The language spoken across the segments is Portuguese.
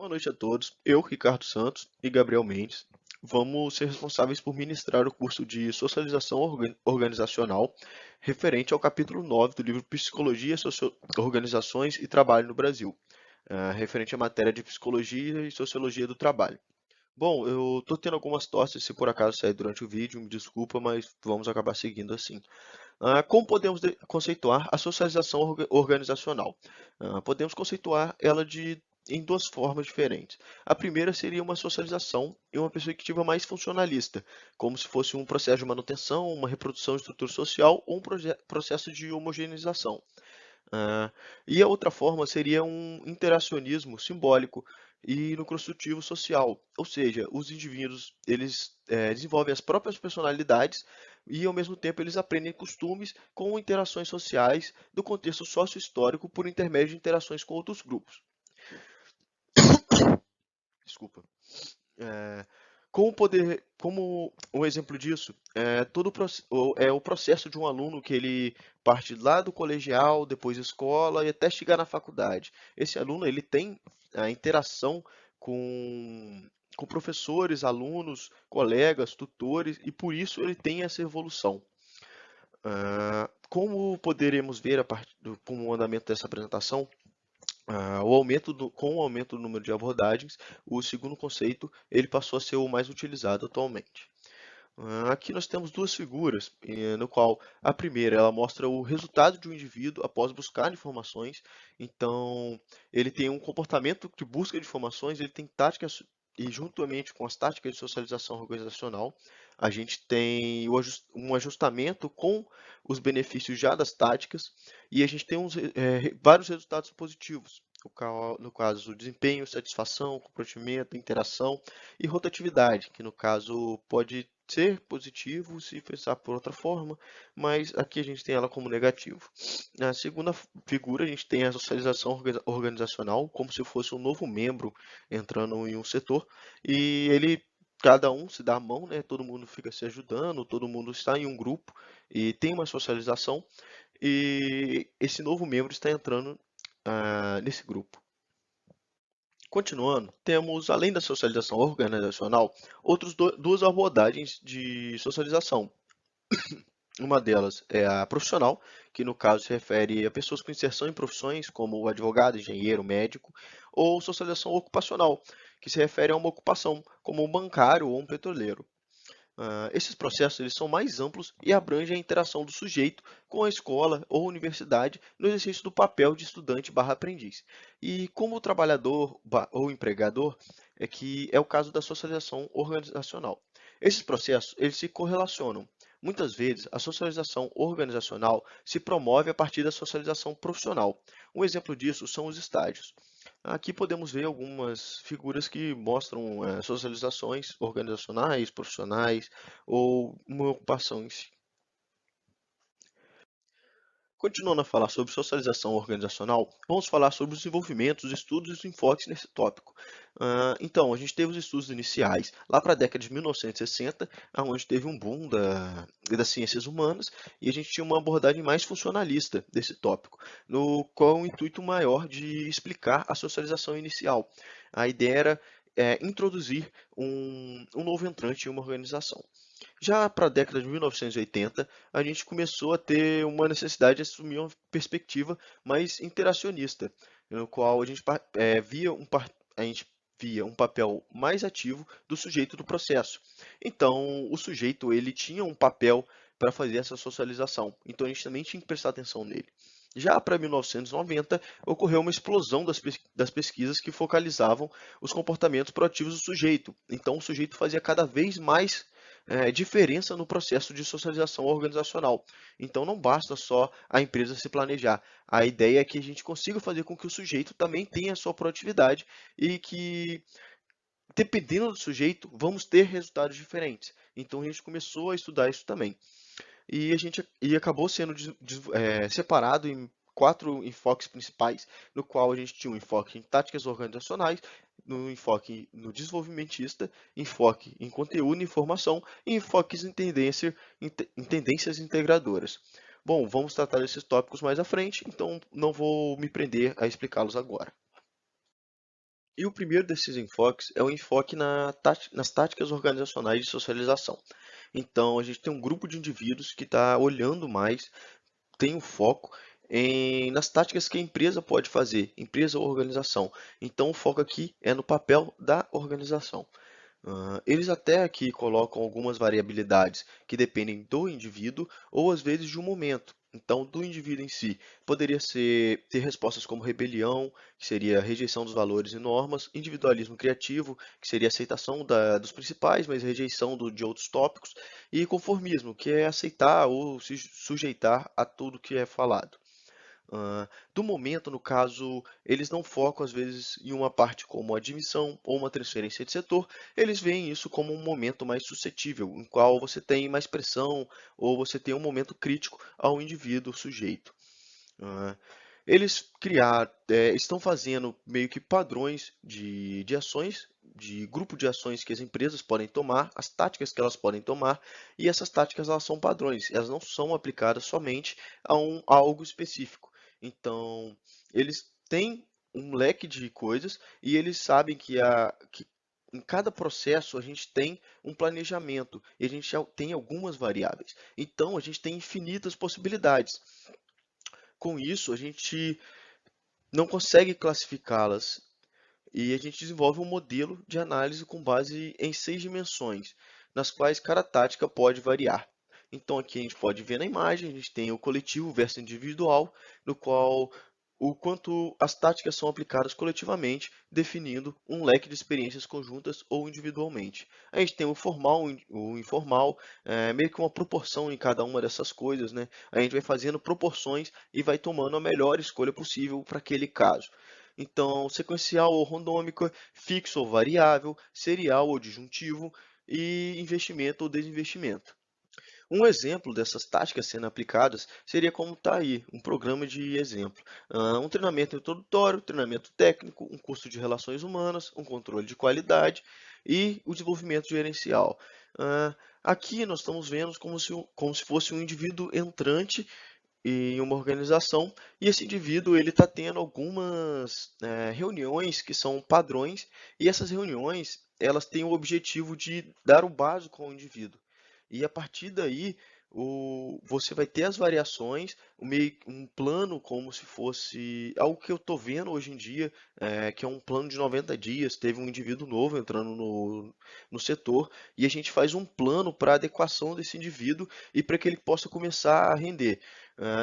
Boa noite a todos. Eu, Ricardo Santos e Gabriel Mendes, vamos ser responsáveis por ministrar o curso de Socialização Organizacional referente ao capítulo 9 do livro Psicologia, Organizações e Trabalho no Brasil, referente à matéria de Psicologia e Sociologia do Trabalho. Bom, eu estou tendo algumas tosses, se por acaso sair durante o vídeo, me desculpa, mas vamos acabar seguindo assim. Como podemos conceituar a socialização organizacional? Podemos conceituar ela em duas formas diferentes. A primeira seria uma socialização em uma perspectiva mais funcionalista, como se fosse um processo de manutenção, uma reprodução de estrutura social ou um processo de homogeneização. Ah, e a outra forma seria um interacionismo simbólico e no construtivo social, ou seja, os indivíduos eles desenvolvem as próprias personalidades e ao mesmo tempo eles aprendem costumes com interações sociais do contexto sócio-histórico por intermédio de interações com outros grupos. Desculpa. É, como um exemplo disso, é o processo de um aluno que ele parte lá do colegial, depois escola e até chegar na faculdade. Esse aluno ele tem a interação com, com professores, alunos, colegas, tutores e por isso ele tem essa evolução. Como poderemos ver como o andamento dessa apresentação, com o aumento do número de abordagens, o segundo conceito ele passou a ser o mais utilizado atualmente. Aqui nós temos duas figuras, no qual a primeira ela mostra o resultado de um indivíduo após buscar informações. Então, ele tem um comportamento de busca de informações, ele tem táticas e juntamente com as táticas de socialização organizacional, a gente tem um ajustamento com os benefícios já das táticas e a gente tem vários resultados positivos. No caso, desempenho, satisfação, comprometimento, interação e rotatividade, que no caso pode ser positivo se pensar por outra forma, mas aqui a gente tem ela como negativo. Na segunda figura, a gente tem a socialização organizacional, como se fosse um novo membro entrando em um setor, e cada um se dá a mão, né? Todo mundo fica se ajudando, todo mundo está em um grupo e tem uma socialização, e esse novo membro está entrando nesse grupo. Continuando, temos, além da socialização organizacional, duas abordagens de socialização. Uma delas é a profissional, que no caso se refere a pessoas com inserção em profissões como advogado, engenheiro, médico, ou socialização ocupacional, que se refere a uma ocupação, como um bancário ou um petroleiro. Esses processos eles são mais amplos e abrangem a interação do sujeito com a escola ou universidade no exercício do papel de estudante/aprendiz. E como trabalhador ou empregador, que é o caso da socialização organizacional. Esses processos eles se correlacionam. Muitas vezes, a socialização organizacional se promove a partir da socialização profissional. Um exemplo disso são os estágios. Aqui podemos ver algumas figuras que mostram socializações organizacionais, profissionais ou uma ocupação em si. Continuando a falar sobre socialização organizacional, vamos falar sobre os desenvolvimentos, os estudos e os enfoques nesse tópico. Então, a gente teve os estudos iniciais lá para a década de 1960, onde teve um boom das ciências humanas, e a gente tinha uma abordagem mais funcionalista desse tópico, no qual o intuito maior de explicar a socialização inicial. A ideia era introduzir um novo entrante em uma organização. Já para a década de 1980, a gente começou a ter uma necessidade de assumir uma perspectiva mais interacionista, no qual a gente via um papel mais ativo do sujeito do processo. Então, o sujeito ele tinha um papel para fazer essa socialização, então a gente também tinha que prestar atenção nele. Já para 1990, ocorreu uma explosão das pesquisas que focalizavam os comportamentos proativos do sujeito. Então, o sujeito fazia cada vez mais diferença no processo de socialização organizacional. Então, não basta só a empresa se planejar. A ideia é que a gente consiga fazer com que o sujeito também tenha a sua proatividade e que, dependendo do sujeito, vamos ter resultados diferentes. Então, a gente começou a estudar isso também. E acabou sendo separado em quatro enfoques principais, no qual a gente tinha um enfoque em táticas organizacionais, no enfoque no desenvolvimentista, enfoque em conteúdo e informação e enfoques em tendências integradoras. Bom, vamos tratar desses tópicos mais à frente, então não vou me prender a explicá-los agora. E o primeiro desses enfoques é o enfoque nas táticas organizacionais de socialização. Então, a gente tem um grupo de indivíduos que está olhando mais, tem um foco nas táticas que a empresa pode fazer, empresa ou organização. Então, o foco aqui é no papel da organização. Eles até aqui colocam algumas variabilidades que dependem do indivíduo ou às vezes de um momento. Então, do indivíduo em si, poderia ter respostas como rebelião, que seria rejeição dos valores e normas, individualismo criativo, que seria aceitação dos principais, mas rejeição de outros tópicos, e conformismo, que é aceitar ou se sujeitar a tudo que é falado. Do momento, no caso, eles não focam às vezes em uma parte como a admissão ou uma transferência de setor, eles veem isso como um momento mais suscetível, em qual você tem mais pressão ou você tem um momento crítico ao indivíduo sujeito. Ah, Eles estão fazendo meio que padrões de ações, de grupo de ações que as empresas podem tomar, as táticas que elas podem tomar, e essas táticas elas são padrões, elas não são aplicadas somente a algo específico. Então, eles têm um leque de coisas e eles sabem que em cada processo a gente tem um planejamento e a gente tem algumas variáveis. Então, a gente tem infinitas possibilidades. Com isso, a gente não consegue classificá-las e a gente desenvolve um modelo de análise com base em 6 dimensões, nas quais cada tática pode variar. Então, aqui a gente pode ver na imagem, a gente tem o coletivo versus individual, no qual o quanto as táticas são aplicadas coletivamente, definindo um leque de experiências conjuntas ou individualmente. A gente tem o formal, o informal, meio que uma proporção em cada uma dessas coisas, né? A gente vai fazendo proporções e vai tomando a melhor escolha possível para aquele caso. Então, sequencial ou randômica, fixo ou variável, serial ou disjuntivo e investimento ou desinvestimento. Um exemplo dessas táticas sendo aplicadas seria como está aí, um programa de exemplo. Um treinamento introdutório, treinamento técnico, um curso de relações humanas, um controle de qualidade e o desenvolvimento gerencial. Ah, Aqui nós estamos vendo como se fosse um indivíduo entrante em uma organização e esse indivíduo ele está tendo algumas reuniões que são padrões e essas reuniões elas têm o objetivo de dar o básico ao indivíduo e a partir daí você vai ter as variações, um plano como se fosse algo que eu estou vendo hoje em dia, que é um plano de 90 dias. Teve um indivíduo novo entrando no setor e a gente faz um plano para adequação desse indivíduo e para que ele possa começar a render.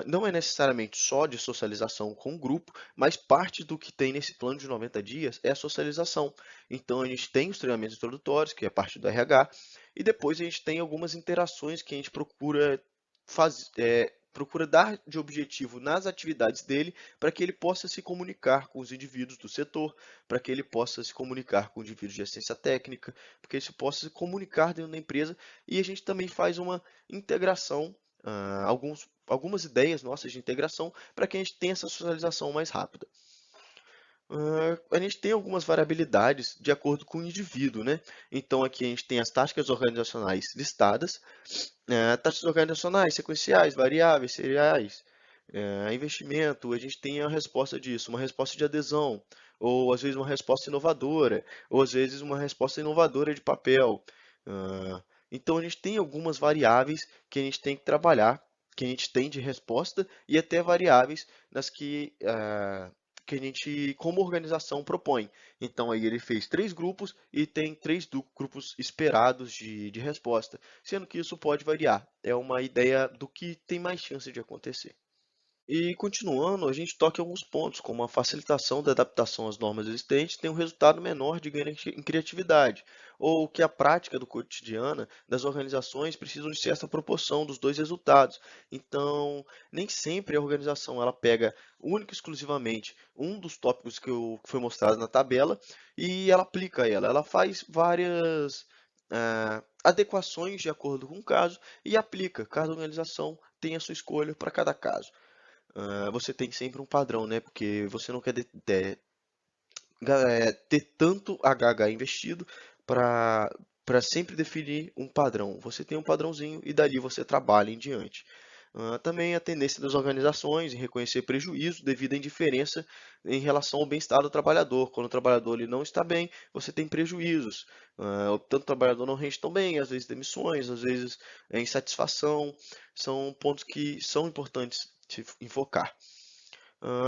Não é necessariamente só de socialização com o grupo, mas parte do que tem nesse plano de 90 dias é a socialização. Então, a gente tem os treinamentos introdutórios, que é parte do RH, e depois a gente tem algumas interações que a gente procura dar de objetivo nas atividades dele para que ele possa se comunicar com os indivíduos do setor, para que ele possa se comunicar com indivíduos de assistência técnica, para que ele possa se comunicar dentro da empresa e a gente também faz uma integração, algumas ideias nossas de integração para que a gente tenha essa socialização mais rápida. A gente tem algumas variabilidades de acordo com o indivíduo, né? Então aqui a gente tem as táticas organizacionais listadas, táticas organizacionais, sequenciais, variáveis, seriais, investimento, a gente tem a resposta disso, uma resposta de adesão, ou às vezes uma resposta inovadora, ou às vezes uma resposta inovadora de papel. Ah, então a gente tem algumas variáveis que a gente tem que trabalhar, que a gente tem de resposta, e até variáveis nas que a gente, como organização, propõe. Então, aí ele fez 3 grupos e tem 3 grupos esperados de resposta, sendo que isso pode variar. É uma ideia do que tem mais chance de acontecer. E continuando, a gente toca em alguns pontos, como a facilitação da adaptação às normas existentes tem um resultado menor de ganho em criatividade, ou que a prática do cotidiana das organizações precisam de ser essa proporção dos dois resultados. Então, nem sempre a organização ela pega única e exclusivamente um dos tópicos que foi mostrado na tabela e ela aplica ela. Ela faz várias adequações de acordo com o caso e aplica. Cada organização tem a sua escolha para cada caso. Você tem sempre um padrão, né? Porque você não quer ter tanto HH investido para sempre definir um padrão. Você tem um padrãozinho e dali você trabalha em diante. Também a tendência das organizações em reconhecer prejuízo devido à indiferença em relação ao bem-estar do trabalhador. Quando o trabalhador ele não está bem, você tem prejuízos. Tanto o trabalhador não rende tão bem, às vezes demissões, às vezes insatisfação. São pontos que são importantes de enfocar.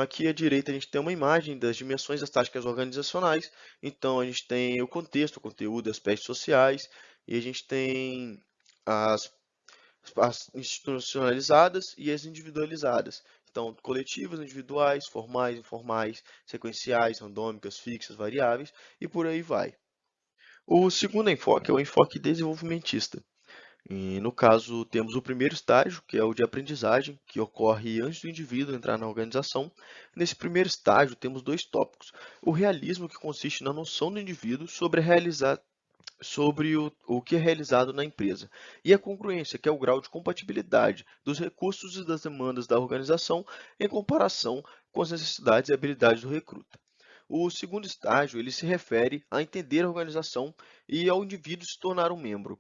Aqui à direita a gente tem uma imagem das dimensões das táticas organizacionais. Então a gente tem o contexto, o conteúdo, aspectos sociais, e a gente tem as institucionalizadas e as individualizadas. Então, coletivas, individuais, formais, informais, sequenciais, randômicas, fixas, variáveis e por aí vai. O segundo enfoque é o enfoque desenvolvimentista. E, no caso, temos o primeiro estágio, que é o de aprendizagem, que ocorre antes do indivíduo entrar na organização. Nesse primeiro estágio, temos dois tópicos. O realismo, que consiste na noção do indivíduo sobre o que é realizado na empresa, e a congruência, que é o grau de compatibilidade dos recursos e das demandas da organização em comparação com as necessidades e habilidades do recruta. O segundo estágio, ele se refere a entender a organização e ao indivíduo se tornar um membro.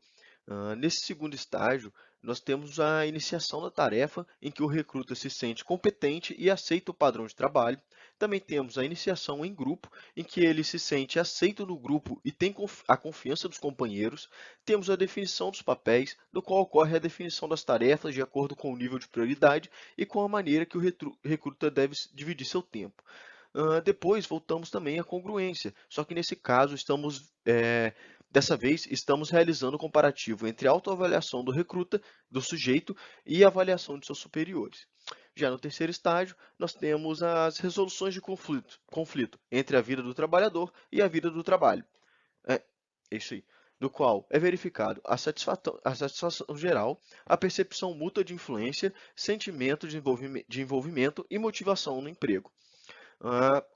Nesse segundo estágio, nós temos a iniciação da tarefa, em que o recruta se sente competente e aceita o padrão de trabalho. Também temos a iniciação em grupo, em que ele se sente aceito no grupo e tem a confiança dos companheiros. Temos a definição dos papéis, no qual ocorre a definição das tarefas de acordo com o nível de prioridade e com a maneira que o recruta deve dividir seu tempo. Depois voltamos também à congruência, só que nesse caso dessa vez estamos realizando o comparativo entre a autoavaliação do recruta, do sujeito, e a avaliação de seus superiores. Já no terceiro estágio, nós temos as resoluções de conflito entre a vida do trabalhador e a vida do trabalho. É isso aí. Do qual é verificado a satisfação geral, a percepção mútua de influência, sentimento de envolvimento e motivação no emprego.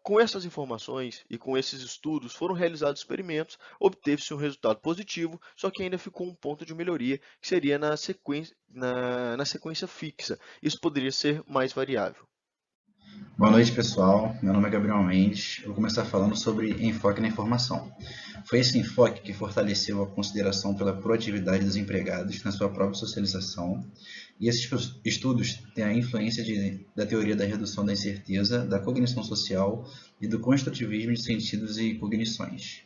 Com essas informações e com esses estudos foram realizados experimentos, obteve-se um resultado positivo, só que ainda ficou um ponto de melhoria, que seria na sequência fixa. Isso poderia ser mais variável. Boa noite, pessoal. Meu nome é Gabriel Mendes. Eu vou começar falando sobre enfoque na informação. Foi esse enfoque que fortaleceu a consideração pela proatividade dos empregados na sua própria socialização, e esses estudos têm a influência da teoria da redução da incerteza, da cognição social e do construtivismo de sentidos e cognições.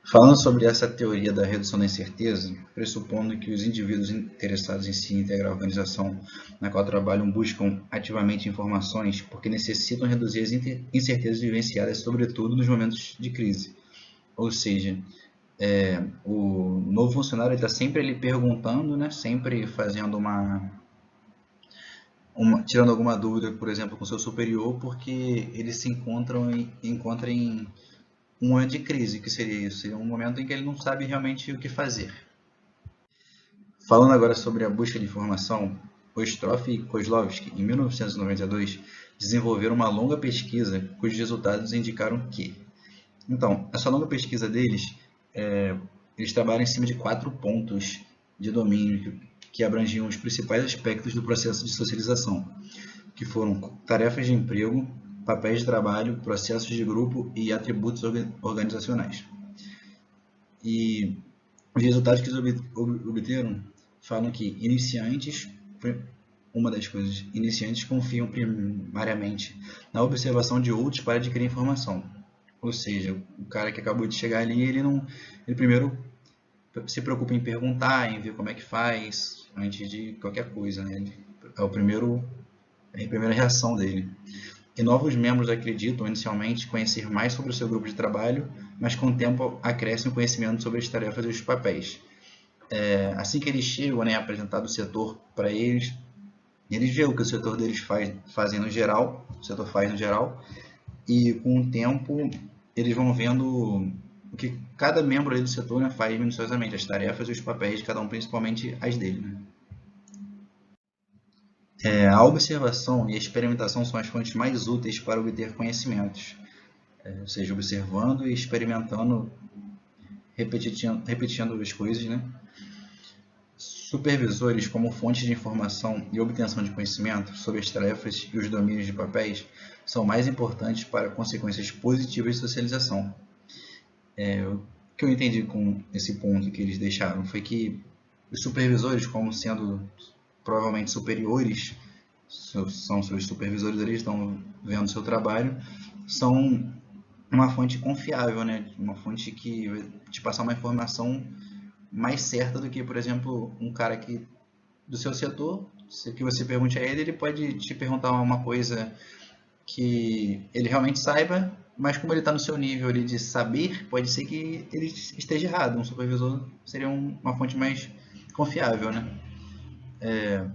Falando sobre essa teoria da redução da incerteza, pressupondo que os indivíduos interessados em se integrar à organização na qual trabalham buscam ativamente informações porque necessitam reduzir as incertezas vivenciadas, sobretudo nos momentos de crise. Ou seja, o novo funcionário está sempre ali perguntando, né, sempre fazendo tirando alguma dúvida, por exemplo, com seu superior, porque ele se encontra em um momento de crise, que seria isso, seria um momento em que ele não sabe realmente o que fazer. Falando agora sobre a busca de informação, Ostroff e Kozlowski, em 1992, desenvolveram uma longa pesquisa cujos resultados indicaram que... Então, essa longa pesquisa deles, eles trabalham em cima de 4 pontos de domínio que abrangiam os principais aspectos do processo de socialização, que foram tarefas de emprego, papéis de trabalho, processos de grupo e atributos organizacionais. E os resultados que eles obteram falam que iniciantes confiam primariamente na observação de outros para adquirir informação. Ou seja, o cara que acabou de chegar ali, ele primeiro se preocupa em perguntar, em ver como é que faz, antes de qualquer coisa, né? É a primeira reação dele. E novos membros acreditam inicialmente conhecer mais sobre o seu grupo de trabalho, mas com o tempo acrescem o conhecimento sobre as tarefas e os papéis. Assim que eles chegam, né, apresentado o setor para eles veem o que o setor deles faz no geral, e com o tempo eles vão vendo o que cada membro do setor, né, faz minuciosamente, as tarefas e os papéis de cada um, principalmente as dele. Né? A observação e a experimentação são as fontes mais úteis para obter conhecimentos, ou seja, observando e experimentando, repetindo as coisas, né? Supervisores, como fontes de informação e obtenção de conhecimento sobre as tarefas e os domínios de papéis, são mais importantes para consequências positivas de socialização. O que eu entendi com esse ponto que eles deixaram foi que os supervisores, como sendo provavelmente superiores, são seus supervisores, eles estão vendo seu trabalho, são uma fonte confiável, né? Uma fonte que vai te passar uma informação mais certa do que, por exemplo, um cara que do seu setor, que você pergunte a ele, ele pode te perguntar uma coisa que ele realmente saiba, mas como ele está no seu nível ali de saber, pode ser que ele esteja errado. Um supervisor seria uma fonte mais confiável, né?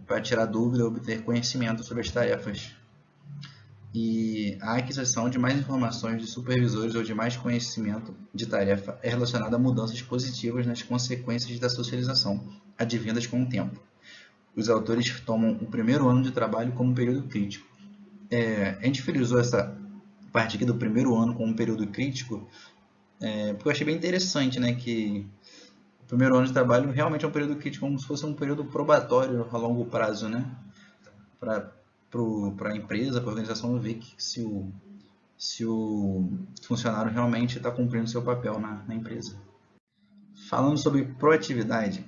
Para tirar dúvida, obter conhecimento sobre as tarefas. E a aquisição de mais informações de supervisores ou de mais conhecimento de tarefa é relacionada a mudanças positivas nas consequências da socialização, advindas com o tempo. Os autores tomam o primeiro ano de trabalho como um período crítico. A gente frisou essa parte aqui do primeiro ano como um período crítico, porque eu achei bem interessante, né, que o primeiro ano de trabalho realmente é um período crítico, como se fosse um período probatório a longo prazo, né, para a empresa, para a organização ver se o funcionário realmente está cumprindo seu papel na empresa. Falando sobre proatividade,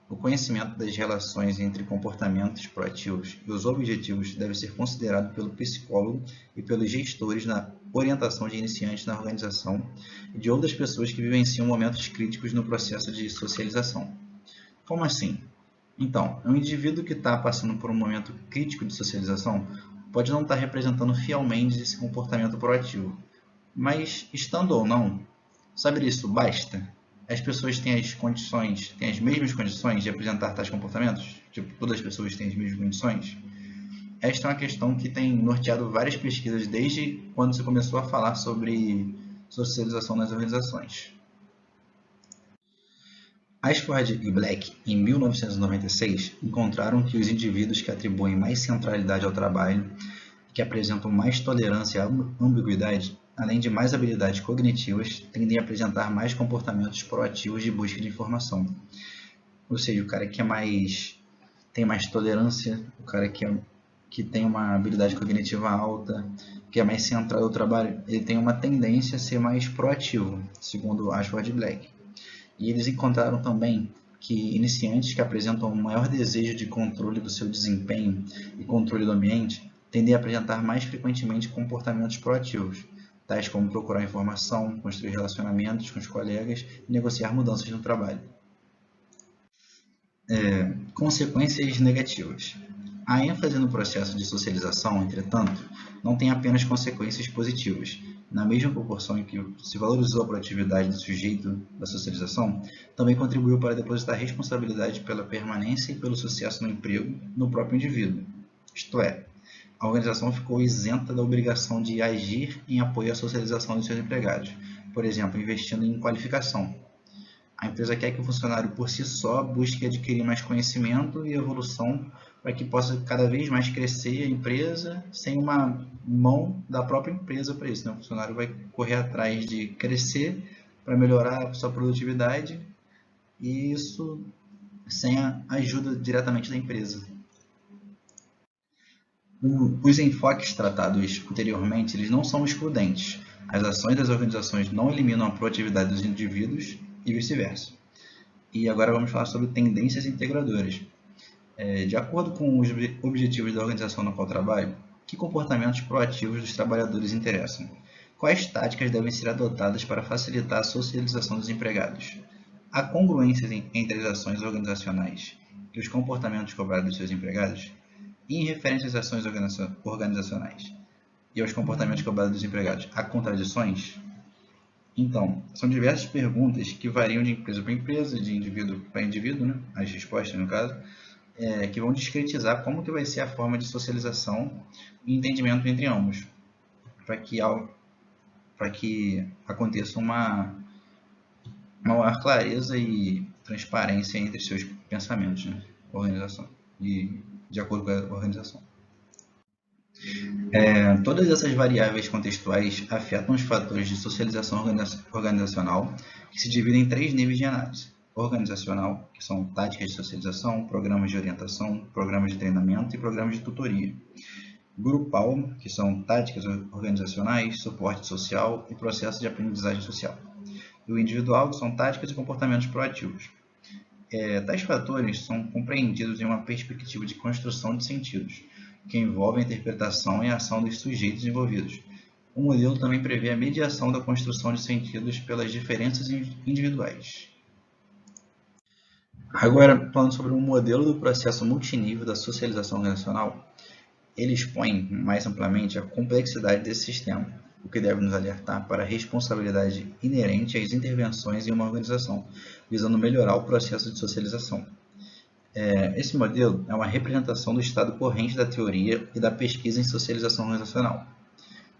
o conhecimento das relações entre comportamentos proativos e os objetivos deve ser considerado pelo psicólogo e pelos gestores na orientação de iniciantes na organização e de outras pessoas que vivenciam momentos críticos no processo de socialização. Como assim? Então, um indivíduo que está passando por um momento crítico de socialização pode não estar representando fielmente esse comportamento proativo, mas estando ou não, saber isso basta? As pessoas têm as mesmas condições de apresentar tais comportamentos? Tipo, todas as pessoas têm as mesmas condições? Esta é uma questão que tem norteado várias pesquisas desde quando se começou a falar sobre socialização nas organizações. Ashford e Black, em 1996, encontraram que os indivíduos que atribuem mais centralidade ao trabalho e que apresentam mais tolerância à ambiguidade, além de mais habilidades cognitivas, tendem a apresentar mais comportamentos proativos de busca de informação. Ou seja, o cara que tem mais tolerância, o cara que tem uma habilidade cognitiva alta, que é mais centrado ao trabalho, ele tem uma tendência a ser mais proativo, segundo Ashford e Black. E eles encontraram também que iniciantes que apresentam um maior desejo de controle do seu desempenho e controle do ambiente tendem a apresentar mais frequentemente comportamentos proativos, tais como procurar informação, construir relacionamentos com os colegas e negociar mudanças no trabalho. Consequências negativas. A ênfase no processo de socialização, entretanto, não tem apenas consequências positivas. Na mesma proporção em que se valorizou a proatividade do sujeito da socialização, também contribuiu para depositar responsabilidade pela permanência e pelo sucesso no emprego no próprio indivíduo. Isto é, a organização ficou isenta da obrigação de agir em apoio à socialização de seus empregados, por exemplo, investindo em qualificação. A empresa quer que o funcionário por si só busque adquirir mais conhecimento e evolução para que possa cada vez mais crescer a empresa sem uma mão da própria empresa para isso, né? O funcionário vai correr atrás de crescer para melhorar a sua produtividade e isso sem a ajuda diretamente da empresa. Os enfoques tratados anteriormente eles não são excludentes. As ações das organizações não eliminam a proatividade dos indivíduos e vice-versa. E agora vamos falar sobre tendências integradoras. De acordo com os objetivos da organização na qual trabalho, que comportamentos proativos dos trabalhadores interessam? Quais táticas devem ser adotadas para facilitar a socialização dos empregados? Há congruência entre as ações organizacionais e os comportamentos cobrados dos seus empregados? E em referência às ações organizacionais e aos comportamentos cobrados dos empregados, há contradições? Então, são diversas perguntas que variam de empresa para empresa, de indivíduo para indivíduo, né? As respostas, no caso, que vão discretizar como que vai ser a forma de socialização e entendimento entre ambos, para que aconteça uma maior clareza e transparência entre seus pensamentos, né? Organização e de acordo com a organização. Todas essas variáveis contextuais afetam os fatores de socialização organizacional, que se dividem em 3 níveis de análise. Organizacional, que são táticas de socialização, programas de orientação, programas de treinamento e programas de tutoria. Grupal, que são táticas organizacionais, suporte social e processo de aprendizagem social. E o individual, que são táticas e comportamentos proativos. Tais fatores são compreendidos em uma perspectiva de construção de sentidos, que envolve a interpretação e a ação dos sujeitos envolvidos. O modelo também prevê a mediação da construção de sentidos pelas diferenças individuais. Agora, falando sobre um modelo do processo multinível da socialização relacional, ele expõe mais amplamente a complexidade desse sistema, o que deve nos alertar para a responsabilidade inerente às intervenções em uma organização, visando melhorar o processo de socialização. Esse modelo é uma representação do estado corrente da teoria e da pesquisa em socialização organizacional.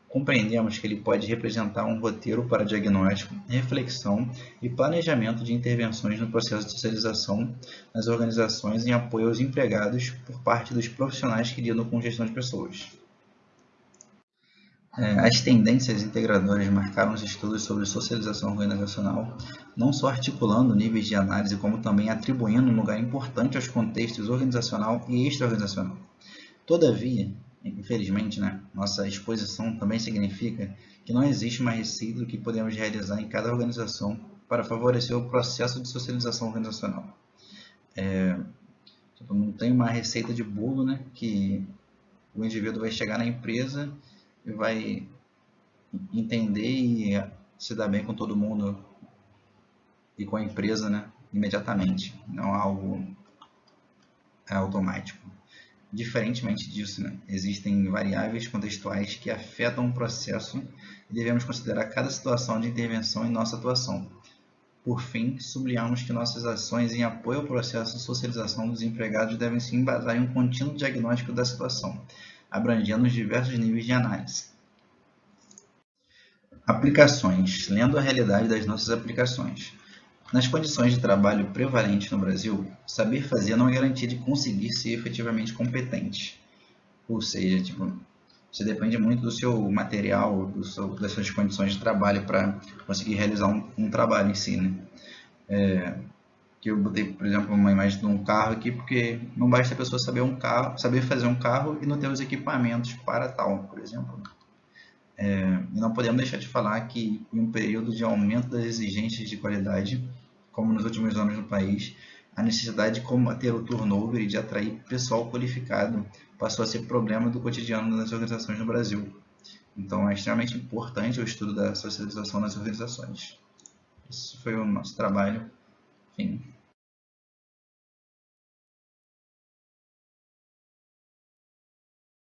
Compreendemos que ele pode representar um roteiro para diagnóstico, reflexão e planejamento de intervenções no processo de socialização nas organizações em apoio aos empregados por parte dos profissionais que lidam com gestão de pessoas. As tendências integradoras marcaram os estudos sobre socialização organizacional, não só articulando níveis de análise, como também atribuindo um lugar importante aos contextos organizacional e extra-organizacional. Todavia, infelizmente, nossa exposição também significa que não existe uma receita do que podemos realizar em cada organização para favorecer o processo de socialização organizacional. Não tem uma receita de bolo, que o indivíduo vai chegar na empresa e vai entender e se dar bem com todo mundo e com a empresa, imediatamente. Não é algo automático. Diferentemente disso, existem variáveis contextuais que afetam o processo e devemos considerar cada situação de intervenção em nossa atuação. Por fim, sublinhamos que nossas ações em apoio ao processo de socialização dos empregados devem se embasar em um contínuo diagnóstico da situação, abrangendo os diversos níveis de análise. Aplicações. Lendo a realidade das nossas aplicações. Nas condições de trabalho prevalentes no Brasil, saber fazer não é garantia de conseguir ser efetivamente competente. Ou seja, você depende muito do seu material, das suas condições de trabalho para conseguir realizar um trabalho em si. Que eu botei, por exemplo, uma imagem de um carro aqui, porque não basta a pessoa saber fazer um carro e não ter os equipamentos para tal, por exemplo. E não podemos deixar de falar que, em um período de aumento das exigências de qualidade, como nos últimos anos no país, a necessidade de combater o turnover e de atrair pessoal qualificado passou a ser problema do cotidiano das organizações no Brasil. Então, é extremamente importante o estudo da socialização nas organizações. Esse foi o nosso trabalho. Fim.